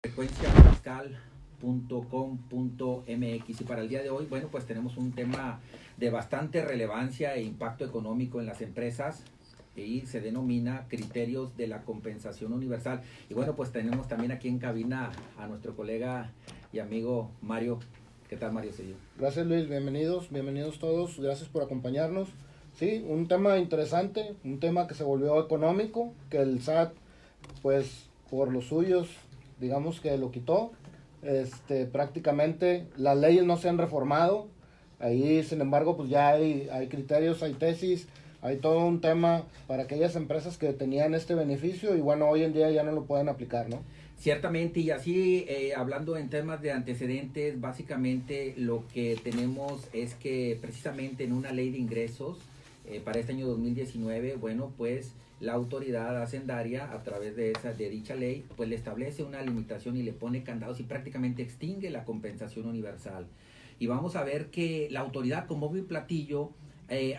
frecuenciafiscal.com.mx. Y para el día de hoy, bueno, pues tenemos un tema de bastante relevancia e impacto económico en las empresas y se denomina criterios de la compensación universal. Y bueno, pues tenemos también aquí en cabina a nuestro colega y amigo Mario. ¿Qué tal, Mario Cedillo? Gracias, Luis, bienvenidos todos, gracias por acompañarnos. Sí, un tema interesante, un tema que se volvió económico, que el SAT, pues, por los suyos, digamos que lo quitó. Prácticamente las leyes no se han reformado, ahí sin embargo pues ya hay criterios, hay tesis, hay todo un tema para aquellas empresas que tenían este beneficio y bueno, hoy en día ya no lo pueden aplicar, ¿no? Ciertamente, y así hablando en temas de antecedentes, básicamente lo que tenemos es que precisamente en una ley de ingresos para este año 2019, bueno, pues la autoridad hacendaria a través de dicha ley, pues le establece una limitación y le pone candados y prácticamente extingue la compensación universal. Y vamos a ver que la autoridad con bombo y platillo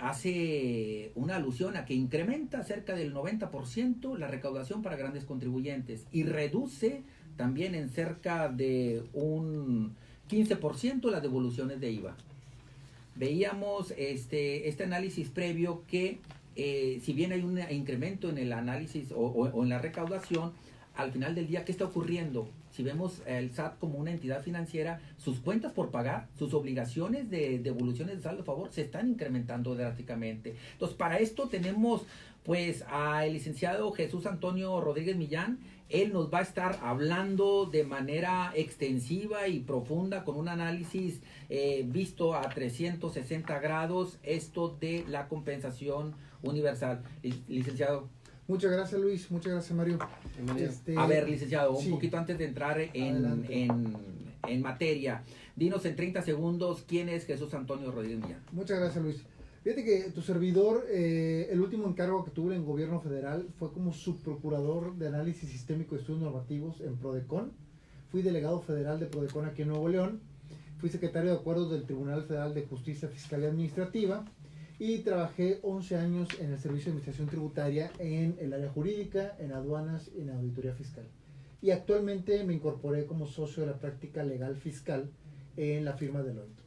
hace una alusión a que incrementa cerca del 90% la recaudación para grandes contribuyentes y reduce también en cerca de un 15% las devoluciones de IVA. Veíamos este análisis previo que si bien hay un incremento en el análisis o en la recaudación, al final del día, ¿qué está ocurriendo? Si vemos el SAT como una entidad financiera, sus cuentas por pagar, sus obligaciones de devoluciones de saldo a favor se están incrementando drásticamente. Entonces, para esto tenemos pues al licenciado Jesús Antonio Rodríguez Millán. Él nos va a estar hablando de manera extensiva y profunda con un análisis visto a 360 grados, esto de la compensación universal. Licenciado. Muchas gracias, Luis. Muchas gracias, Mario. A ver, licenciado, un sí, poquito antes de entrar en materia, dinos en 30 segundos quién es Jesús Antonio Rodríguez Millán. Muchas gracias, Luis. Fíjate que tu servidor, el último encargo que tuve en gobierno federal fue como subprocurador de análisis sistémico de estudios normativos en Prodecon. Fui delegado federal de Prodecon aquí en Nuevo León. Fui secretario de acuerdos del Tribunal Federal de Justicia Fiscal y Administrativa. Y trabajé 11 años en el Servicio de Administración Tributaria en el área jurídica, en aduanas y en auditoría fiscal. Y actualmente me incorporé como socio de la práctica legal fiscal en la firma Deloitte.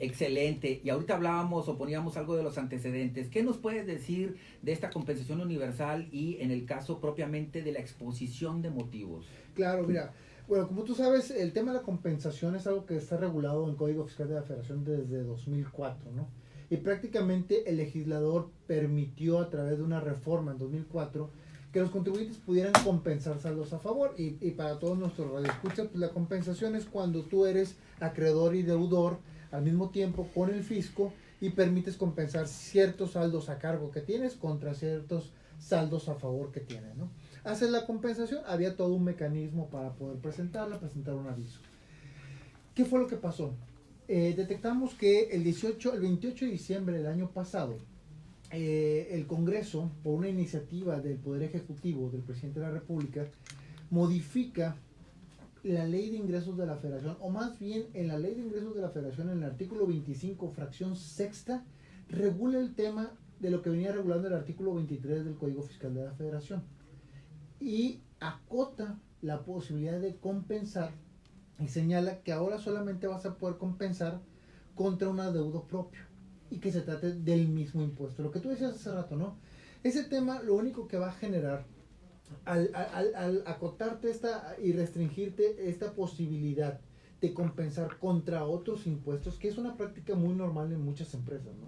Excelente. Y ahorita hablábamos o poníamos algo de los antecedentes. ¿Qué nos puedes decir de esta compensación universal y en el caso propiamente de la exposición de motivos? Claro, mira. Bueno, como tú sabes, el tema de la compensación es algo que está regulado en el Código Fiscal de la Federación desde 2004, ¿no? Y prácticamente el legislador permitió a través de una reforma en 2004 que los contribuyentes pudieran compensar saldos a favor. Y para todos nuestros radioescuchas, pues la compensación es cuando tú eres acreedor y deudor al mismo tiempo con el fisco y permites compensar ciertos saldos a cargo que tienes contra ciertos saldos a favor que tienes, ¿no? Haces la compensación, había todo un mecanismo para poder presentar un aviso. ¿Qué fue lo que pasó? Detectamos que el 28 de diciembre del año pasado, el Congreso, por una iniciativa del Poder Ejecutivo del Presidente de la República, modifica la Ley de Ingresos de la Federación, o más bien en la Ley de Ingresos de la Federación, en el artículo 25, fracción sexta, regula el tema de lo que venía regulando el artículo 23 del Código Fiscal de la Federación y acota la posibilidad de compensar y señala que ahora solamente vas a poder compensar contra un adeudo propio y que se trate del mismo impuesto. Lo que tú decías hace rato, ¿no? Ese tema lo único que va a generar al acotarte y restringirte esta posibilidad de compensar contra otros impuestos, que es una práctica muy normal en muchas empresas, ¿no?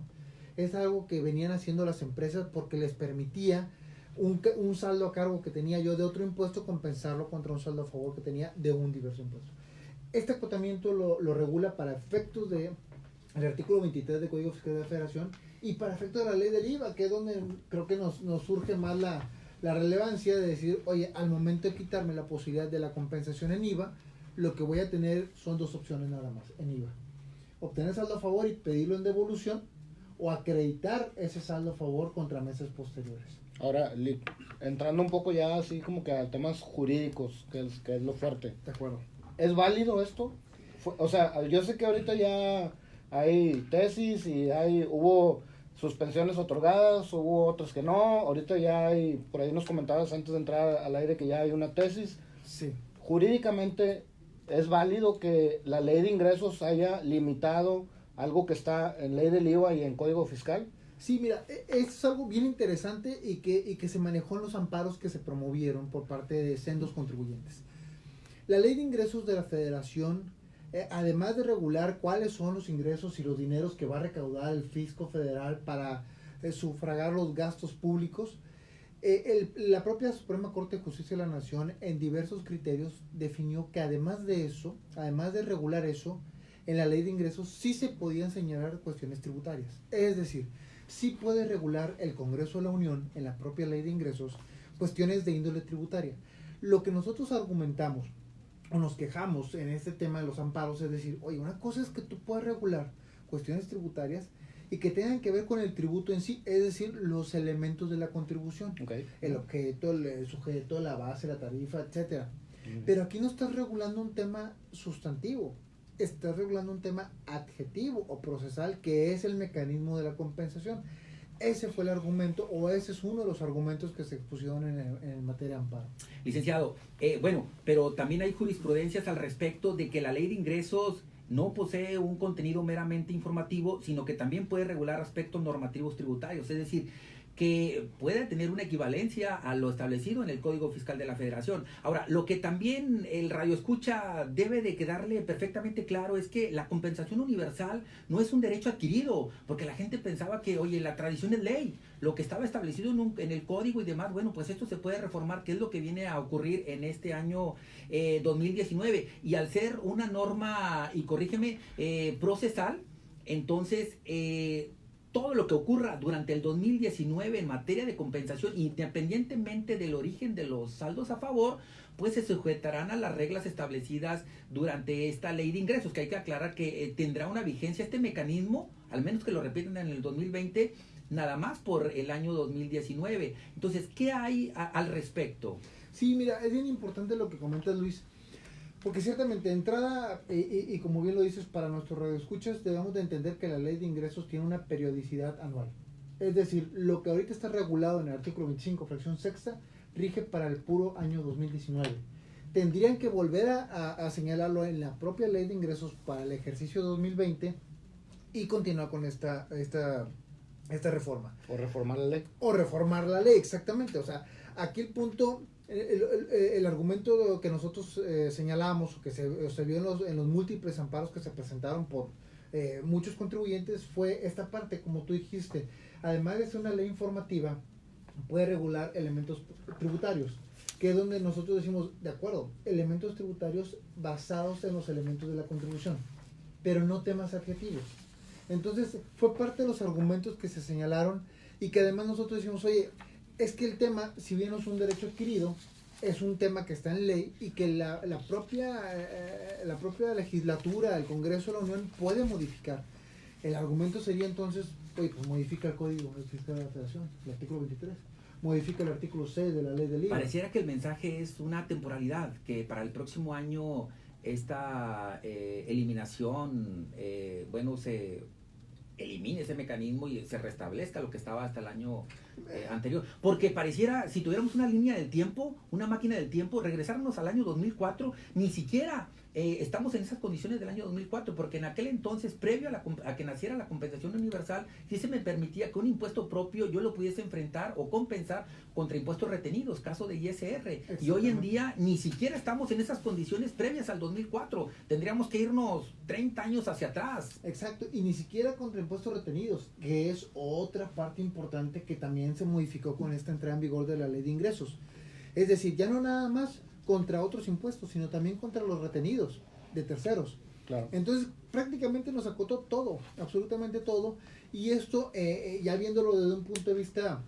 Es algo que venían haciendo las empresas porque les permitía un saldo a cargo que tenía yo de otro impuesto, compensarlo contra un saldo a favor que tenía de un diverso impuesto. Este acotamiento lo regula para efectos del artículo 23 del Código Fiscal de la Federación y para efectos de la ley del IVA, que es donde creo que nos surge más la relevancia de decir, oye, al momento de quitarme la posibilidad de la compensación en IVA, lo que voy a tener son dos opciones nada más en IVA. Obtener saldo a favor y pedirlo en devolución o acreditar ese saldo a favor contra meses posteriores. Ahora, entrando un poco ya así como que a temas jurídicos, que es lo fuerte. De acuerdo. ¿Es válido esto? O sea, yo sé que ahorita ya hay tesis y hubo suspensiones otorgadas, hubo otras que no. Ahorita ya hay, por ahí nos comentabas antes de entrar al aire que ya hay una tesis. Sí. jurídicamente es válido que la ley de ingresos haya limitado algo que está en ley del IVA y en código fiscal. Sí, mira, es algo bien interesante y que se manejó en los amparos que se promovieron por parte de sendos contribuyentes. La ley de ingresos de la Federación, además de regular cuáles son los ingresos y los dineros que va a recaudar el fisco federal para sufragar los gastos públicos, la propia Suprema Corte de Justicia de la Nación en diversos criterios definió que además de eso, además de regular eso, en la ley de ingresos sí se podían señalar cuestiones tributarias. Es decir, sí puede regular el Congreso de la Unión en la propia ley de ingresos cuestiones de índole tributaria. Lo que nosotros argumentamos o nos quejamos en este tema de los amparos es decir, oye, una cosa es que tú puedas regular cuestiones tributarias y que tengan que ver con el tributo en sí, es decir, los elementos de la contribución, Okay. el objeto, el sujeto, la base, la tarifa, etcétera. Uh-huh. Pero aquí no estás regulando un tema sustantivo, estás regulando un tema adjetivo o procesal que es el mecanismo de la compensación. Ese fue el argumento, o ese es uno de los argumentos que se expusieron en materia de amparo. Licenciado, bueno, pero también hay jurisprudencias al respecto de que la ley de ingresos no posee un contenido meramente informativo, sino que también puede regular aspectos normativos tributarios, es decir, que puede tener una equivalencia a lo establecido en el Código Fiscal de la Federación. Ahora, lo que también el radioescucha debe de quedarle perfectamente claro es que la compensación universal no es un derecho adquirido, porque la gente pensaba que, oye, la tradición es ley, lo que estaba establecido en el código y demás, bueno, pues esto se puede reformar, que es lo que viene a ocurrir en este año 2019. Y al ser una norma, y corrígeme, procesal, entonces todo lo que ocurra durante el 2019 en materia de compensación, independientemente del origen de los saldos a favor, pues se sujetarán a las reglas establecidas durante esta ley de ingresos, que hay que aclarar que tendrá una vigencia este mecanismo, al menos que lo repitan en el 2020, nada más por el año 2019. Entonces, ¿qué hay al respecto? Sí, mira, es bien importante lo que comentas, Luis, porque ciertamente de entrada, y como bien lo dices, para nuestros radioescuchas debemos de entender que la ley de ingresos tiene una periodicidad anual. Es decir, lo que ahorita está regulado en el artículo 25, fracción sexta, rige para el puro año 2019. Tendrían que volver a señalarlo en la propia ley de ingresos para el ejercicio 2020 y continuar con esta reforma. O reformar la ley. O reformar la ley, exactamente. O sea, aquí el punto... El argumento que nosotros señalamos, que se vio en los múltiples amparos que se presentaron por muchos contribuyentes, fue esta parte, como tú dijiste, además de ser una ley informativa, puede regular elementos tributarios, que es donde nosotros decimos, de acuerdo, elementos tributarios basados en los elementos de la contribución, pero no temas adjetivos. Entonces, fue parte de los argumentos que se señalaron y que además nosotros decimos, oye, es que el tema, si bien no es un derecho adquirido, es un tema que está en ley y que la propia legislatura, el Congreso de la Unión puede modificar. El argumento sería entonces, oye, pues modifica el Código Fiscal de la Federación, el artículo 23, modifica el artículo 6 de la ley del IVA. Pareciera que el mensaje es una temporalidad, que para el próximo año esta eliminación, se elimine ese mecanismo y se restablezca lo que estaba hasta el año anterior. Porque pareciera, si tuviéramos una línea del tiempo, una máquina del tiempo, regresarnos al año 2004, ni siquiera estamos en esas condiciones del año 2004, porque en aquel entonces, previo a que naciera la compensación universal, sí se me permitía que un impuesto propio yo lo pudiese enfrentar o compensar contra impuestos retenidos, caso de ISR. Y hoy en día ni siquiera estamos en esas condiciones previas al 2004. Tendríamos que irnos 30 años hacia atrás. Exacto, y ni siquiera contra impuestos retenidos, que es otra parte importante que también se modificó con esta entrada en vigor de la ley de ingresos. Es decir, ya no nada más contra otros impuestos, sino también contra los retenidos de terceros. Claro. Entonces, prácticamente nos acotó todo, absolutamente todo, y esto, ya viéndolo desde un punto de vista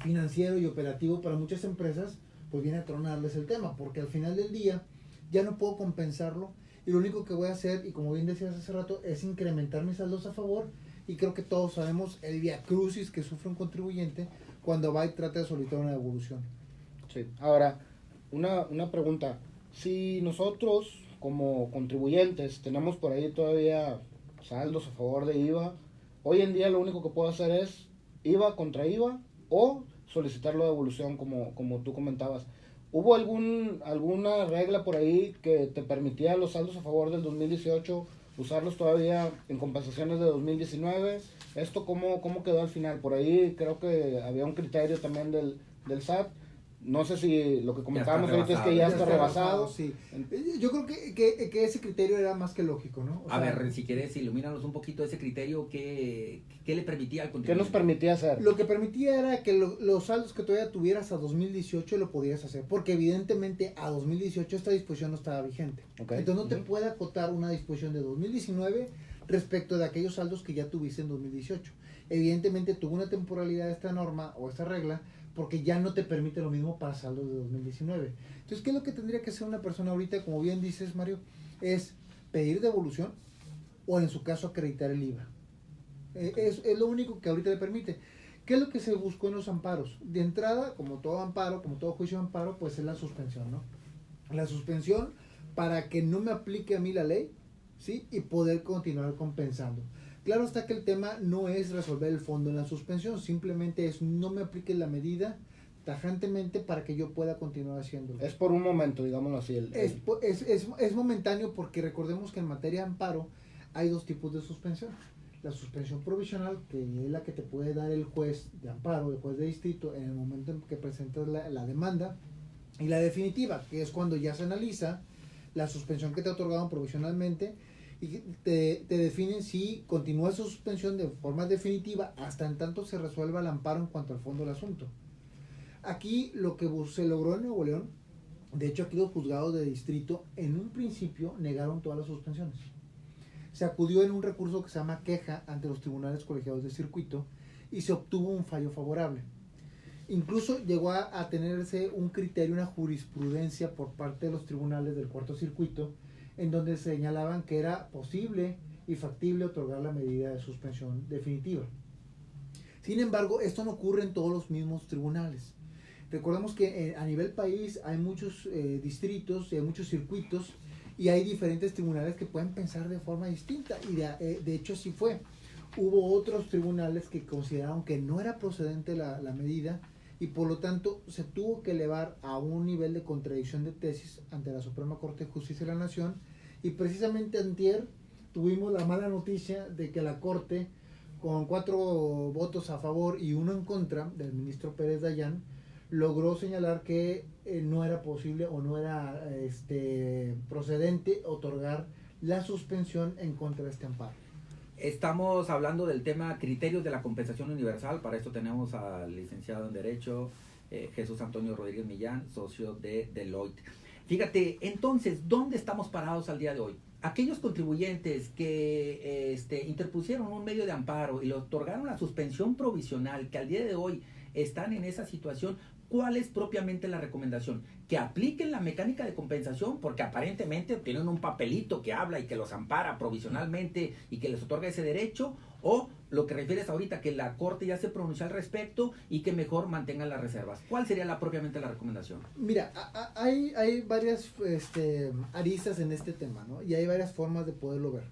financiero y operativo para muchas empresas, pues viene a tronarles el tema, porque al final del día ya no puedo compensarlo, y lo único que voy a hacer, y como bien decías hace rato, es incrementar mis saldos a favor, y creo que todos sabemos el viacrucis que sufre un contribuyente cuando va y trata de solicitar una devolución. Sí. Ahora, una pregunta. Si nosotros, como contribuyentes, tenemos por ahí todavía saldos a favor de IVA, hoy en día lo único que puedo hacer es IVA contra IVA o solicitar la devolución, como tú comentabas. ¿Hubo alguna regla por ahí que te permitía los saldos a favor del 2018 usarlos todavía en compensaciones de 2019? ¿Esto cómo quedó al final? Por ahí creo que había un criterio también del SAT. No sé si lo que comentábamos ahorita es que ya está rebasado. Sí. Yo creo que ese criterio era más que lógico, ¿no? A ver, si quieres, ilumínanos un poquito ese criterio, ¿qué le permitía al ¿Qué contribuyente? nos permitía hacer? Lo que permitía era que los saldos que todavía tuvieras a 2018 lo podías hacer, porque evidentemente a 2018 esta disposición no estaba vigente. Okay. Entonces no te puede acotar una disposición de 2019 respecto de aquellos saldos que ya tuviste en 2018. Evidentemente tuvo una temporalidad esta norma o esta regla porque ya no te permite lo mismo para saldos de 2019. Entonces, ¿qué es lo que tendría que hacer una persona ahorita? Como bien dices, Mario, es pedir devolución o en su caso acreditar el IVA. Es lo único que ahorita le permite. ¿Qué es lo que se buscó en los amparos? De entrada, como todo amparo, como todo juicio de amparo, pues es la suspensión, ¿no? La suspensión para que no me aplique a mí la ley, ¿sí? Y poder continuar compensando. Claro está que el tema no es resolver el fondo en la suspensión, simplemente es no me aplique la medida tajantemente para que yo pueda continuar haciéndolo. Es por un momento, digámoslo así. Es momentáneo porque recordemos que en materia de amparo hay dos tipos de suspensión. La suspensión provisional, que es la que te puede dar el juez de amparo, el juez de distrito, en el momento en que presentas la demanda, y la definitiva, que es cuando ya se analiza la suspensión que te otorgaron provisionalmente y te definen si continúa esa suspensión de forma definitiva hasta en tanto se resuelva el amparo en cuanto al fondo del asunto. Aquí lo que se logró en Nuevo León, de hecho aquí los juzgados de distrito en un principio negaron todas las suspensiones. Se acudió en un recurso que se llama queja ante los tribunales colegiados de circuito y se obtuvo un fallo favorable. Incluso llegó a tenerse un criterio, una jurisprudencia por parte de los tribunales del cuarto circuito en donde señalaban que era posible y factible otorgar la medida de suspensión definitiva. Sin embargo, esto no ocurre en todos los mismos tribunales. Recordemos que a nivel país hay muchos distritos, hay muchos circuitos y hay diferentes tribunales que pueden pensar de forma distinta y de hecho así fue. Hubo otros tribunales que consideraron que no era procedente la medida y por lo tanto se tuvo que elevar a un nivel de contradicción de tesis ante la Suprema Corte de Justicia de la Nación y precisamente antier tuvimos la mala noticia de que la Corte, con 4 votos a favor y 1 en contra del ministro Pérez Dayán, logró señalar que no era posible o no era procedente otorgar la suspensión en contra de este amparo. Estamos hablando del tema criterios de la compensación universal. Para esto tenemos al licenciado en Derecho Jesús Antonio Rodríguez Millán, socio de Deloitte. Fíjate, entonces, ¿dónde estamos parados al día de hoy? Aquellos contribuyentes que interpusieron un medio de amparo y le otorgaron la suspensión provisional, que al día de hoy están en esa situación, ¿cuál es propiamente la recomendación? Que apliquen la mecánica de compensación, porque aparentemente tienen un papelito que habla y que los ampara provisionalmente y que les otorga ese derecho, o lo que refieres ahorita, que la Corte ya se pronunció al respecto y que mejor mantengan las reservas. ¿Cuál sería propiamente la recomendación? Mira, hay varias aristas en este tema, ¿no? Y hay varias formas de poderlo ver.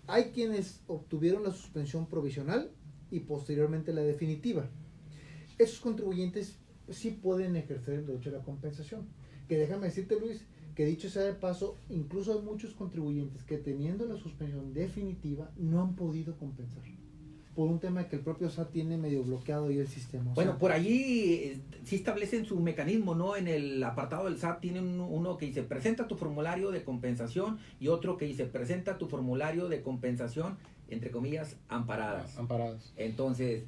Hay quienes obtuvieron la suspensión provisional y posteriormente la definitiva. Esos contribuyentes sí pueden ejercer el derecho a la compensación. Que déjame decirte, Luis, que dicho sea de paso, incluso hay muchos contribuyentes que teniendo la suspensión definitiva no han podido compensar. Por un tema que el propio SAT tiene medio bloqueado y el sistema. Bueno, por allí sí establecen su mecanismo, ¿no? En el apartado del SAT tienen uno que dice presenta tu formulario de compensación y otro que dice presenta tu formulario de compensación, entre comillas, amparadas. Amparadas. Entonces,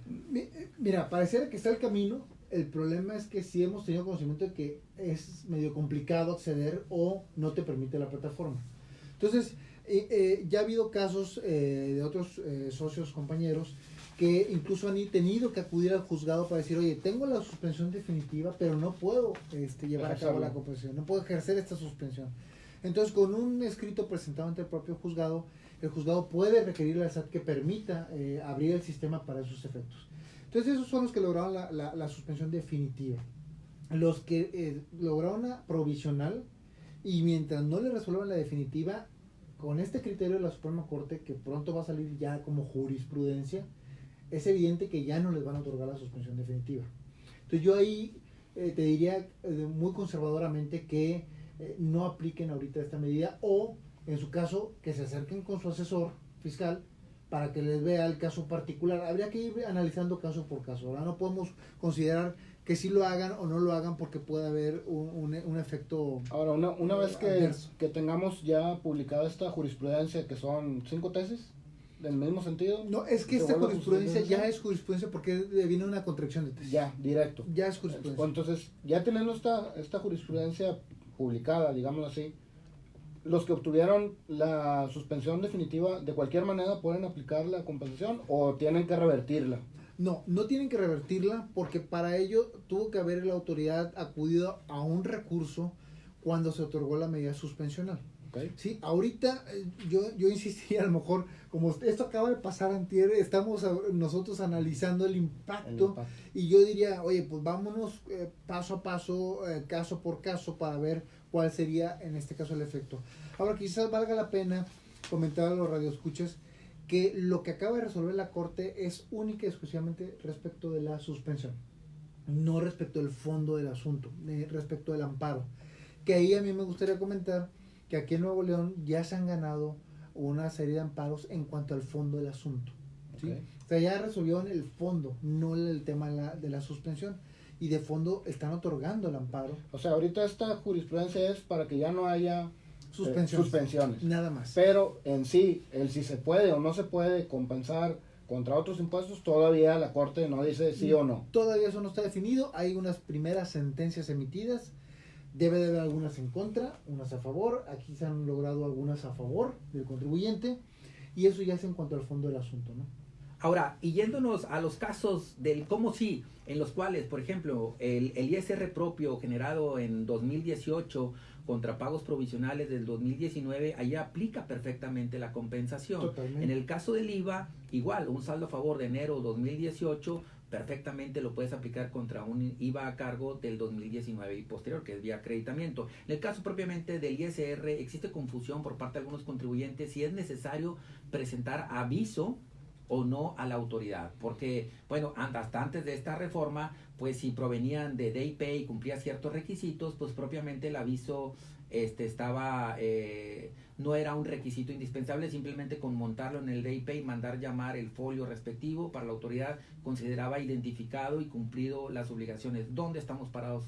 mira, pareciera que está el camino. El problema es que sí hemos tenido conocimiento de que es medio complicado acceder o no te permite la plataforma. Entonces, ya ha habido casos de otros socios, compañeros, que incluso han tenido que acudir al juzgado para decir, oye, tengo la suspensión definitiva, pero no puedo llevar a cabo la compensación, no puedo ejercer esta suspensión. Entonces, con un escrito presentado ante el propio juzgado, el juzgado puede requerirle al SAT que permita abrir el sistema para esos efectos. Entonces esos son los que lograron la suspensión definitiva. Los que lograron la provisional y mientras no le resuelvan la definitiva, con este criterio de la Suprema Corte, que pronto va a salir ya como jurisprudencia, es evidente que ya no les van a otorgar la suspensión definitiva. Entonces yo ahí te diría muy conservadoramente que no apliquen ahorita esta medida, o en su caso que se acerquen con su asesor fiscal para que les vea el caso particular. Habría que ir analizando caso por caso, ¿verdad? No podemos considerar que sí lo hagan o no lo hagan porque puede haber un efecto. Ahora, una vez adverso. que tengamos ya publicada esta jurisprudencia, que son 5 tesis, del mismo sentido. No, es que ¿se esta vuelve jurisprudencia ya es jurisprudencia porque viene una contracción de tesis. Ya, directo. Ya es jurisprudencia. Entonces, ya teniendo esta jurisprudencia publicada, digámoslo así, los que obtuvieron la suspensión definitiva, ¿de cualquier manera pueden aplicar la compensación o tienen que revertirla? No, no tienen que revertirla porque para ello tuvo que haber la autoridad acudido a un recurso cuando se otorgó la medida suspensional. Okay. Sí, ahorita yo insistiría, a lo mejor, como esto acaba de pasar antier, estamos nosotros analizando el impacto, y yo diría, oye, pues vámonos paso a paso, caso por caso, para ver cuál sería en este caso el efecto. Ahora, quizás valga la pena comentar a los radioescuchas que lo que acaba de resolver la Corte es única y exclusivamente respecto de la suspensión, no respecto del fondo del asunto, respecto del amparo. Que ahí a mí me gustaría comentar que aquí en Nuevo León ya se han ganado una serie de amparos en cuanto al fondo del asunto. ¿Sí? Okay. O sea, ya resolvieron el fondo, no el tema de la suspensión. Y de fondo están otorgando el amparo. O sea, ahorita esta jurisprudencia es para que ya no haya suspensiones. Nada más. Pero en sí, el si se puede o no se puede compensar contra otros impuestos, todavía la Corte no dice sí o no. Todavía eso no está definido. Hay unas primeras sentencias emitidas. Debe de haber algunas en contra, unas a favor. Aquí se han logrado algunas a favor del contribuyente. Y eso ya es en cuanto al fondo del asunto, ¿no? Ahora, y yéndonos a los casos del cómo sí, en los cuales, por ejemplo, el ISR propio generado en 2018 contra pagos provisionales del 2019, allá aplica perfectamente la compensación. Totalmente. En el caso del IVA, igual, un saldo a favor de enero 2018, perfectamente lo puedes aplicar contra un IVA a cargo del 2019 y posterior, que es vía acreditamiento. En el caso propiamente del ISR, existe confusión por parte de algunos contribuyentes si es necesario presentar aviso o no a la autoridad, porque bueno, hasta antes de esta reforma, pues si provenían de DIP y cumplía ciertos requisitos, pues propiamente el aviso no era un requisito indispensable, simplemente con montarlo en el DIP y mandar llamar el folio respectivo para la autoridad consideraba identificado y cumplido las obligaciones. ¿Dónde estamos parados?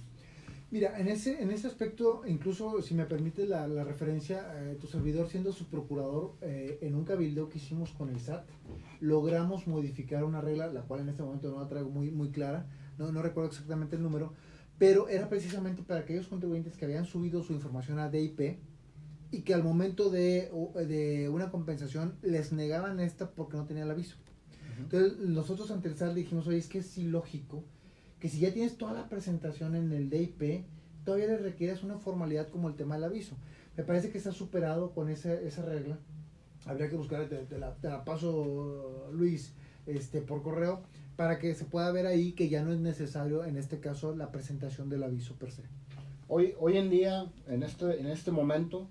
Mira, en ese aspecto, incluso si me permite la referencia, tu servidor siendo su procurador, en un cabildo que hicimos con el SAT, logramos modificar una regla, la cual en este momento no la traigo muy clara, no recuerdo exactamente el número, pero era precisamente para aquellos contribuyentes que habían subido su información a DIP y que al momento de una compensación les negaban esta porque no tenían el aviso. Entonces nosotros ante el SAT dijimos, oye, es que es ilógico que si ya tienes toda la presentación en el DIP, todavía le requieres una formalidad como el tema del aviso. Me parece que está superado con esa regla. Habría que buscar, te la paso, Luis, por correo, para que se pueda ver ahí que ya no es necesario, en este caso, la presentación del aviso per se. Hoy en día, en este momento,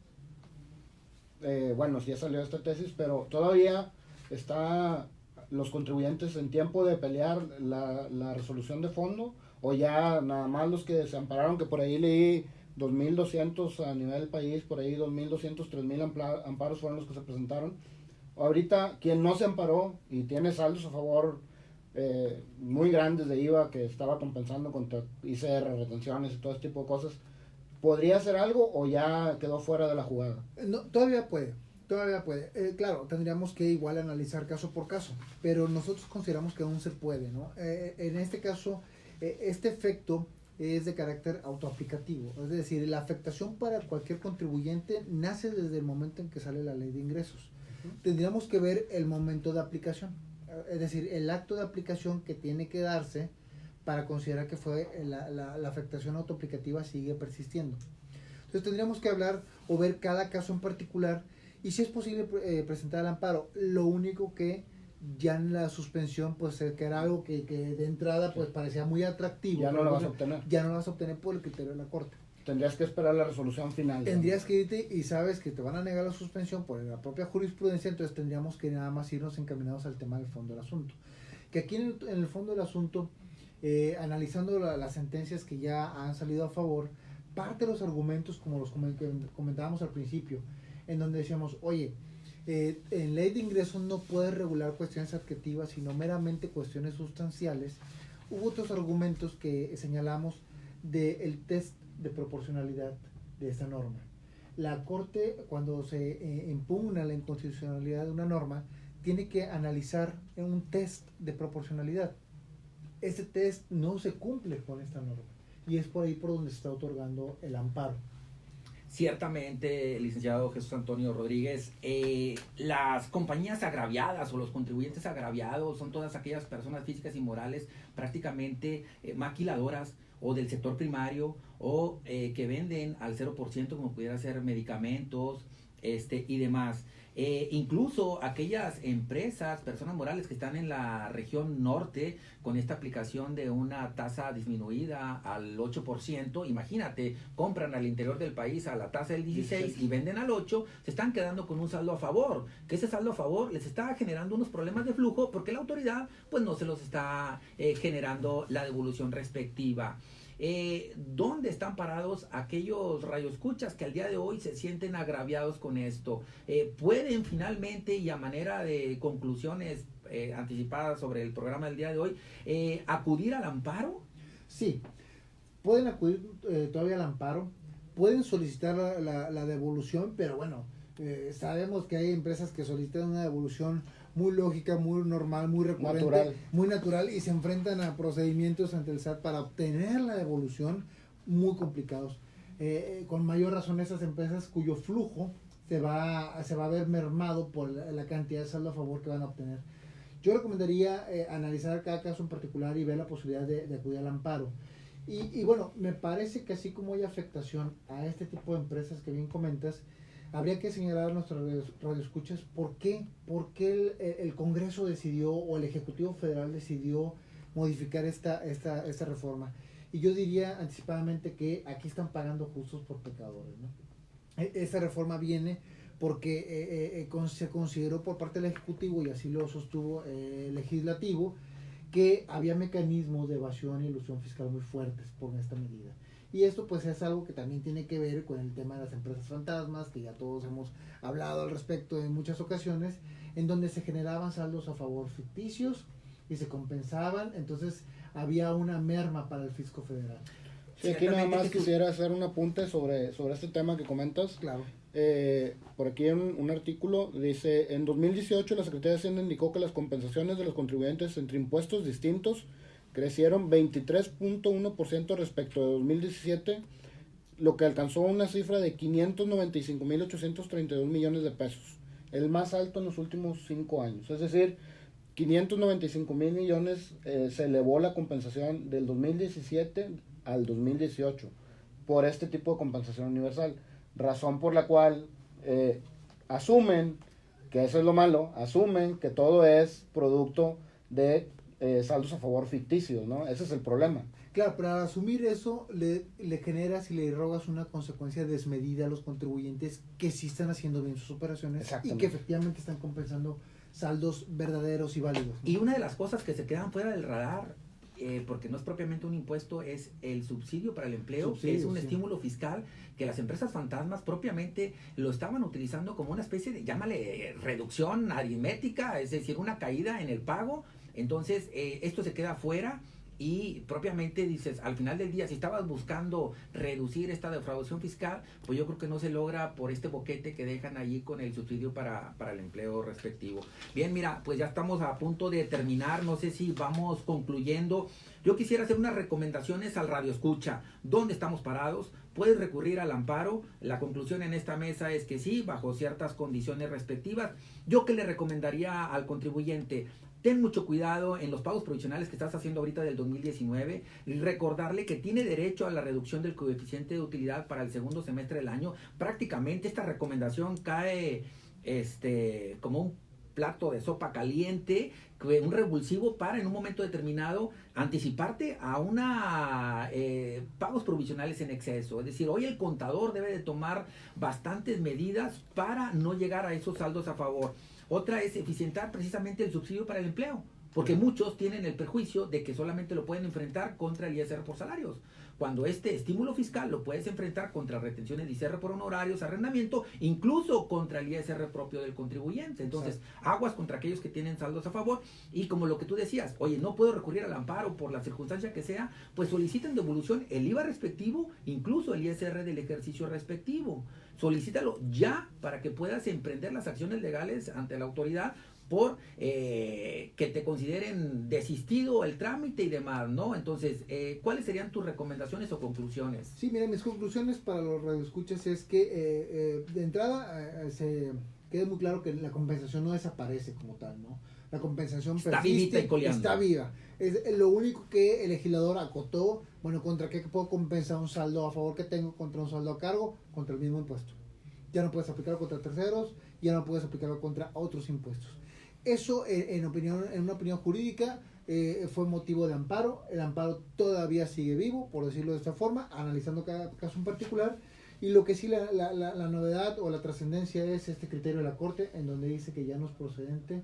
bueno, ya salió esta tesis, pero todavía está los contribuyentes en tiempo de pelear la resolución de fondo, o ya nada más los que se ampararon, que por ahí leí 2.200 a nivel del país, por ahí 2.200, 3.000 amparos fueron los que se presentaron. Ahorita quien no se amparó y tiene saldos a favor muy grandes de IVA que estaba compensando contra ICR, retenciones y todo este tipo de cosas, ¿podría hacer algo o ya quedó fuera de la jugada? No, todavía puede. Claro, tendríamos que igual analizar caso por caso, pero nosotros consideramos que aún se puede, ¿no? En este caso, este efecto es de carácter autoaplicativo, es decir, la afectación para cualquier contribuyente nace desde el momento en que sale la ley de ingresos. Tendríamos que ver el momento de aplicación, es decir, el acto de aplicación que tiene que darse para considerar que fue la afectación autoaplicativa sigue persistiendo. Entonces tendríamos que hablar o ver cada caso en particular y si es posible presentar el amparo. Lo único que ya en la suspensión pues que era algo que de entrada pues parecía muy atractivo. Ya no lo vas a obtener. Ya no lo vas a obtener por el criterio de la Corte. Tendrías que esperar la resolución final. Tendrías que irte y sabes que te van a negar la suspensión por la propia jurisprudencia, entonces tendríamos que nada más irnos encaminados al tema del fondo del asunto. Que aquí en el fondo del asunto analizando las sentencias que ya han salido a favor, parte de los argumentos, como los comentábamos al principio, en donde decíamos, oye, en ley de ingresos no puede regular cuestiones adjetivas, sino meramente cuestiones sustanciales. Hubo otros argumentos que señalamos del test de proporcionalidad de esta norma. La Corte, cuando se impugna la inconstitucionalidad de una norma, tiene que analizar un test de proporcionalidad. Ese test no se cumple con esta norma y es por ahí por donde se está otorgando el amparo. Ciertamente, licenciado Jesús Antonio Rodríguez, las compañías agraviadas o los contribuyentes agraviados son todas aquellas personas físicas y morales prácticamente maquiladoras o del sector primario o que venden al 0% como pudiera ser medicamentos y demás. Incluso aquellas empresas, personas morales que están en la región norte con esta aplicación de una tasa disminuida al 8%, imagínate, compran al interior del país a la tasa del 16 y venden al 8, se están quedando con un saldo a favor, que ese saldo a favor les está generando unos problemas de flujo porque la autoridad pues no se los está generando la devolución respectiva. ¿Dónde están parados aquellos radioescuchas que al día de hoy se sienten agraviados con esto? ¿Pueden finalmente y a manera de conclusiones anticipadas sobre el programa del día de hoy acudir al amparo? Sí, pueden acudir todavía al amparo, pueden solicitar la devolución, pero bueno, sabemos que hay empresas que solicitan una devolución muy lógica, muy normal, muy recurrente, muy natural, y se enfrentan a procedimientos ante el SAT para obtener la devolución muy complicados. Con mayor razón esas empresas cuyo flujo se va a ver mermado por la cantidad de saldo a favor que van a obtener. Yo recomendaría analizar cada caso en particular y ver la posibilidad de acudir al amparo. Y bueno, me parece que así como hay afectación a este tipo de empresas que bien comentas, habría que señalar a nuestros radioescuchas por qué el Congreso decidió o el Ejecutivo Federal decidió modificar esta reforma. Y yo diría anticipadamente que aquí están pagando justos por pecadores, ¿no? Esta reforma viene porque se consideró por parte del Ejecutivo, y así lo sostuvo el Legislativo, que había mecanismos de evasión y elusión fiscal muy fuertes por esta medida. Y esto pues es algo que también tiene que ver con el tema de las empresas fantasmas, que ya todos hemos hablado al respecto en muchas ocasiones, en donde se generaban saldos a favor ficticios y se compensaban, entonces había una merma para el fisco federal. Sí, aquí nada más quisiera hacer un apunte sobre este tema que comentas. Claro. Por aquí en un artículo dice, en 2018 la Secretaría de Hacienda indicó que las compensaciones de los contribuyentes entre impuestos distintos crecieron 23.1% respecto de 2017, lo que alcanzó una cifra de 595.832 millones de pesos, el más alto en los últimos 5 años. Es decir, 595.000 millones se elevó la compensación del 2017 al 2018 por este tipo de compensación universal, razón por la cual asumen, que eso es lo malo, asumen que todo es producto de saldos a favor ficticios, ¿no? Ese es el problema. Claro, pero al asumir eso le generas y le rogas una consecuencia desmedida a los contribuyentes que sí están haciendo bien sus operaciones y que efectivamente están compensando saldos verdaderos y válidos, ¿no? Y una de las cosas que se quedan fuera del radar, porque no es propiamente un impuesto, es el subsidio para el empleo, que es un estímulo fiscal que las empresas fantasmas propiamente lo estaban utilizando como una especie de, llámale, reducción aritmética, es decir, una caída en el pago. Entonces, esto se queda fuera y propiamente dices, al final del día, si estabas buscando reducir esta defraudación fiscal, pues yo creo que no se logra por este boquete que dejan allí con el subsidio para el empleo respectivo. Bien, mira, pues ya estamos a punto de terminar, no sé si vamos concluyendo. Yo quisiera hacer unas recomendaciones al radioescucha. ¿Dónde estamos parados? Puedes recurrir al amparo. La conclusión en esta mesa es que sí, bajo ciertas condiciones respectivas. Yo que le recomendaría al contribuyente: ten mucho cuidado en los pagos provisionales que estás haciendo ahorita del 2019 y recordarle que tiene derecho a la reducción del coeficiente de utilidad para el segundo semestre del año. Prácticamente esta recomendación cae como un plato de sopa caliente, un revulsivo para en un momento determinado anticiparte a una pagos provisionales en exceso. Es decir, hoy el contador debe de tomar bastantes medidas para no llegar a esos saldos a favor. Otra es eficientar precisamente el subsidio para el empleo. Porque muchos tienen el prejuicio de que solamente lo pueden enfrentar contra el ISR por salarios, cuando este estímulo fiscal lo puedes enfrentar contra retenciones de ISR por honorarios, arrendamiento, incluso contra el ISR propio del contribuyente. Entonces, aguas contra aquellos que tienen saldos a favor, y como lo que tú decías, oye, no puedo recurrir al amparo por la circunstancia que sea, pues soliciten devolución el IVA respectivo, incluso el ISR del ejercicio respectivo. Solicítalo ya para que puedas emprender las acciones legales ante la autoridad por que te consideren desistido el trámite y demás, ¿no? Entonces, ¿cuáles serían tus recomendaciones o conclusiones? Sí, mira, mis conclusiones para los radioescuchas es que de entrada se quede muy claro que la compensación no desaparece como tal, ¿no? La compensación Está persiste, vivita y coleando. está viva. Es lo único que el legislador acotó, bueno, ¿contra qué puedo compensar un saldo a favor que tengo contra un saldo a cargo? Contra el mismo impuesto. Ya no puedes aplicarlo contra terceros, ya no puedes aplicarlo contra otros impuestos. Eso, en una opinión jurídica, fue motivo de amparo. El amparo todavía sigue vivo, por decirlo de esta forma, analizando cada caso en particular. Y lo que sí la novedad o la trascendencia es este criterio de la Corte, en donde dice que ya no es procedente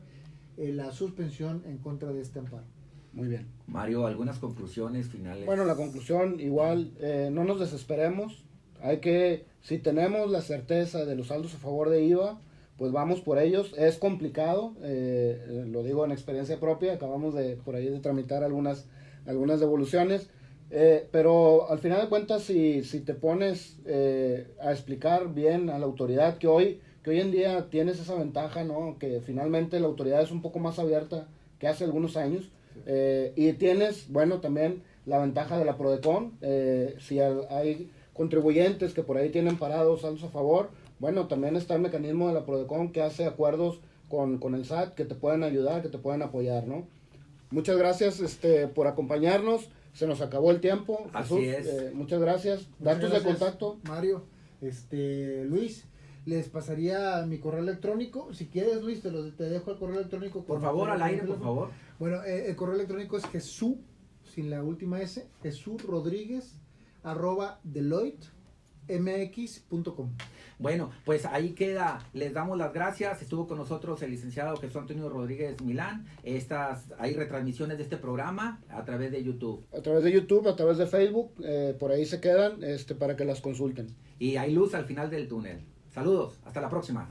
la suspensión en contra de este amparo. Muy bien. Mario, ¿algunas conclusiones finales? Bueno, la conclusión, igual, no nos desesperemos. Hay que, si tenemos la certeza de los saldos a favor de IVA, pues vamos por ellos. Es complicado, lo digo en experiencia propia, acabamos por ahí de tramitar algunas devoluciones, pero al final de cuentas, si te pones a explicar bien a la autoridad que hoy en día tienes esa ventaja, ¿no? Que finalmente la autoridad es un poco más abierta que hace algunos años, y tienes, bueno, también la ventaja de la PRODECON. Si hay contribuyentes que por ahí tienen parados saldos a favor, bueno, también está el mecanismo de la PRODECON que hace acuerdos con el SAT que te pueden ayudar, que te pueden apoyar, ¿no? Muchas gracias por acompañarnos. Se nos acabó el tiempo. Así Jesús, es. muchas gracias. Datos de contacto. Mario, Luis, les pasaría mi correo electrónico. Si quieres, Luis, te dejo el correo electrónico. Por favor, al aire, por favor. Bueno, el correo electrónico es Jesús, sin la última S, jesusrodríguez@deloittemx.com. Bueno, pues ahí queda, les damos las gracias. Estuvo con nosotros el licenciado Jesús Antonio Rodríguez Milán. Hay retransmisiones de este programa a través de YouTube. A través de YouTube, a través de Facebook, por ahí se quedan para que las consulten. Y hay luz al final del túnel. Saludos, hasta la próxima.